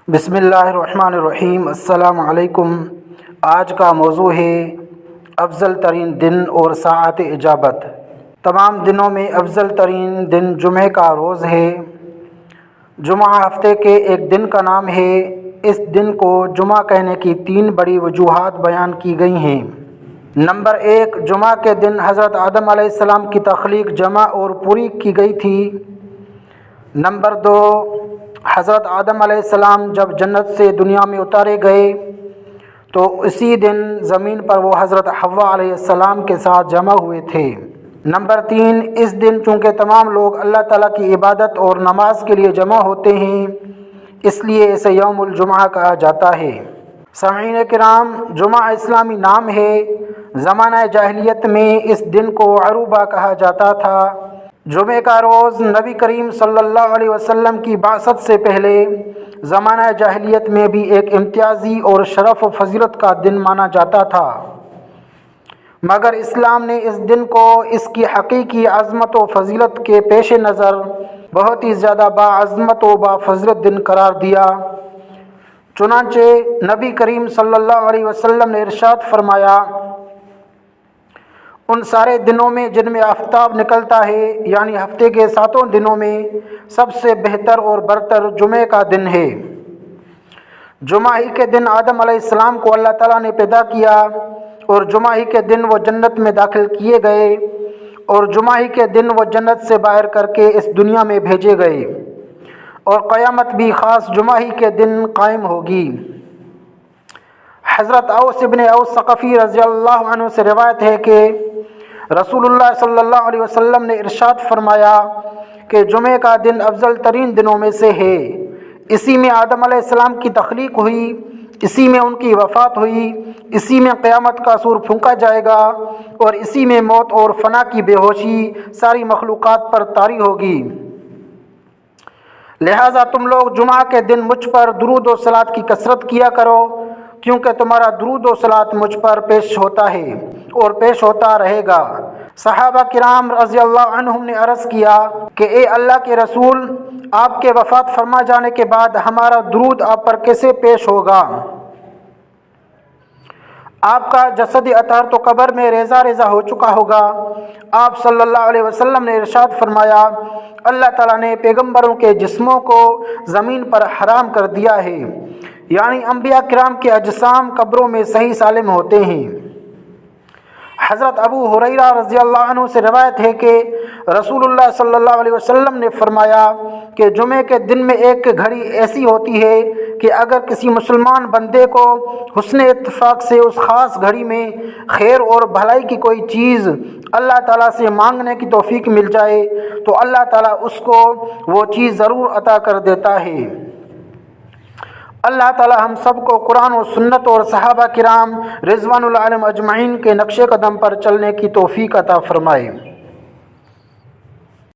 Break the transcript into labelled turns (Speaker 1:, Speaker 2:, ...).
Speaker 1: بسم اللہ الرحمن الرحیم۔ السلام علیکم۔ آج کا موضوع ہے افضل ترین دن اور ساعت اجابت۔ تمام دنوں میں افضل ترین دن جمعہ کا روز ہے۔ جمعہ ہفتے کے ایک دن کا نام ہے۔ اس دن کو جمعہ کہنے کی 3 بڑی وجوہات بیان کی گئی ہیں۔ نمبر 1، جمعہ کے دن حضرت آدم علیہ السلام کی تخلیق جمع اور پوری کی گئی تھی۔ نمبر 2، حضرت آدم علیہ السلام جب جنت سے دنیا میں اتارے گئے تو اسی دن زمین پر وہ حضرت حوا علیہ السلام کے ساتھ جمع ہوئے تھے۔ نمبر 3، اس دن چونکہ تمام لوگ اللہ تعالیٰ کی عبادت اور نماز کے لیے جمع ہوتے ہیں، اس لیے اسے یوم الجمعہ کہا جاتا ہے۔ سامعین کرام، جمعہ اسلامی نام ہے۔ زمانہ جاہلیت میں اس دن کو عروبہ کہا جاتا تھا۔ جمعہ کا روز نبی کریم صلی اللہ علیہ وسلم کی بعثت سے پہلے زمانہ جاہلیت میں بھی ایک امتیازی اور شرف و فضیلت کا دن مانا جاتا تھا، مگر اسلام نے اس دن کو اس کی حقیقی عظمت و فضیلت کے پیش نظر بہت ہی زیادہ باعظمت و بافضیلت دن قرار دیا۔ چنانچہ نبی کریم صلی اللہ علیہ وسلم نے ارشاد فرمایا، ان سارے دنوں میں جن میں آفتاب نکلتا ہے، یعنی ہفتے کے 7 دنوں میں سب سے بہتر اور برتر جمعہ کا دن ہے۔ جمعہ ہی کے دن آدم علیہ السلام کو اللہ تعالیٰ نے پیدا کیا، اور جمعہ ہی کے دن وہ جنت میں داخل کیے گئے، اور جمعہ ہی کے دن وہ جنت سے باہر کر کے اس دنیا میں بھیجے گئے، اور قیامت بھی خاص جمعہ ہی کے دن قائم ہوگی۔ حضرت اوس ابن اوس ثقفی رضی اللہ عنہ سے روایت ہے کہ رسول اللہ صلی اللہ علیہ وسلم نے ارشاد فرمایا کہ جمعہ کا دن افضل ترین دنوں میں سے ہے۔ اسی میں آدم علیہ السلام کی تخلیق ہوئی، اسی میں ان کی وفات ہوئی، اسی میں قیامت کا سور پھونکا جائے گا، اور اسی میں موت اور فنا کی بے ہوشی ساری مخلوقات پر طاری ہوگی۔ لہٰذا تم لوگ جمعہ کے دن مجھ پر درود و صلوات کی کثرت کیا کرو، کیونکہ تمہارا درود و صلوات مجھ پر پیش ہوتا ہے اور پیش ہوتا رہے گا۔ صحابہ کرام رضی اللہ عنہم نے عرض کیا کہ اے اللہ کے رسول، آپ کے وفات فرما جانے کے بعد ہمارا درود آپ پر کیسے پیش ہوگا؟ آپ کا جسدی اطہار تو قبر میں ریزہ ریزہ ہو چکا ہوگا۔ آپ صلی اللہ علیہ وسلم نے ارشاد فرمایا، اللہ تعالیٰ نے پیغمبروں کے جسموں کو زمین پر حرام کر دیا ہے، یعنی انبیاء کرام کے اجسام قبروں میں صحیح سالم ہوتے ہیں۔ حضرت ابو ہریرہ رضی اللہ عنہ سے روایت ہے کہ رسول اللہ صلی اللہ علیہ وسلم نے فرمایا کہ جمعہ کے دن میں ایک گھڑی ایسی ہوتی ہے کہ اگر کسی مسلمان بندے کو حسن اتفاق سے اس خاص گھڑی میں خیر اور بھلائی کی کوئی چیز اللہ تعالیٰ سے مانگنے کی توفیق مل جائے تو اللہ تعالیٰ اس کو وہ چیز ضرور عطا کر دیتا ہے۔ اللہ تعالی ہم سب کو قرآن و سنت اور صحابہ کرام رضوان اللہ علیہم اجمعین کے نقش قدم پر چلنے کی توفیق عطا فرمائے۔